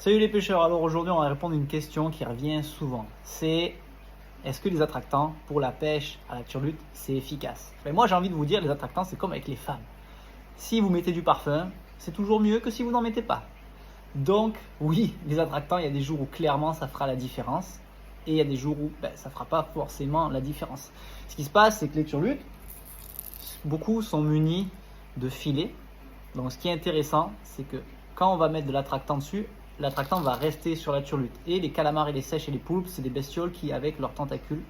Salut les pêcheurs, alors aujourd'hui on va répondre à une question qui revient souvent. C'est est-ce que les attractants pour la pêche à la turlute c'est efficace? Mais moi j'ai envie de vous dire, les attractants c'est comme avec les femmes. Si vous mettez du parfum, c'est toujours mieux que si vous n'en mettez pas. Donc oui, les attractants, il y a des jours où clairement ça fera la différence et il y a des jours où ça ne fera pas forcément la différence. Ce qui se passe c'est que les turlutes, beaucoup sont munis de filets. Donc ce qui est intéressant c'est que quand on va mettre de l'attractant dessus, l'attractant va rester sur la turlute. Et les calamars et les sèches et les poulpes, c'est des bestioles qui, avec leurs tentacules,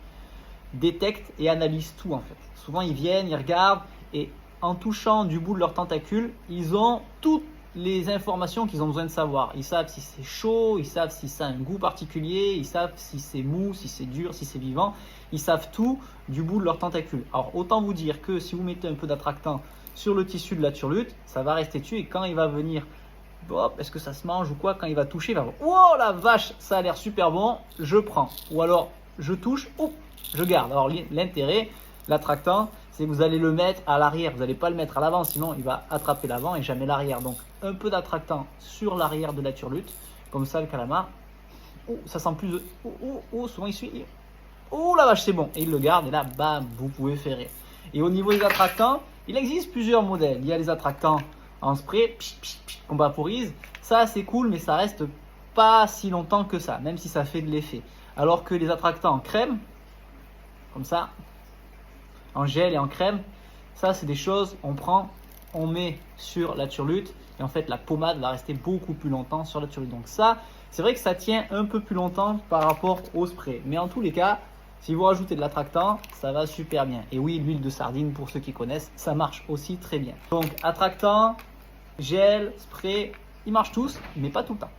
détectent et analysent tout en fait. Souvent, ils viennent, ils regardent et en touchant du bout de leurs tentacules, ils ont toutes les informations qu'ils ont besoin de savoir. Ils savent si c'est chaud, ils savent si ça a un goût particulier, ils savent si c'est mou, si c'est dur, si c'est vivant. Ils savent tout du bout de leurs tentacules. Alors, autant vous dire que si vous mettez un peu d'attractant sur le tissu de la turlute, ça va rester dessus et quand il va venir hop, est-ce que ça se mange ou quoi, quand il va toucher, il va voir, oh la vache, ça a l'air super bon, je prends. Ou alors, je touche, oh, je garde. Alors l'intérêt, l'attractant, c'est que vous allez le mettre à l'arrière. Vous n'allez pas le mettre à l'avant, sinon il va attraper l'avant et jamais l'arrière. Donc un peu d'attractant sur l'arrière de la turlute, comme ça le calamar, oh, ça sent plus de, souvent il suit, oh la vache, c'est bon. Et il le garde et là, bam, vous pouvez ferrer. Et au niveau des attractants, il existe plusieurs modèles. Il y a les attractants en spray, qu'on vaporise, ça c'est cool, mais ça reste pas si longtemps que ça, même si ça fait de l'effet. Alors que les attractants en crème, comme ça, en gel et en crème, ça c'est des choses, on prend, on met sur la turlute, et en fait la pommade va rester beaucoup plus longtemps sur la turlute. Donc ça, c'est vrai que ça tient un peu plus longtemps par rapport au spray. Mais en tous les cas, si vous rajoutez de l'attractant, ça va super bien. Et oui, l'huile de sardine, pour ceux qui connaissent, ça marche aussi très bien. Donc attractant, gel, spray, ils marchent tous, mais pas tout le temps.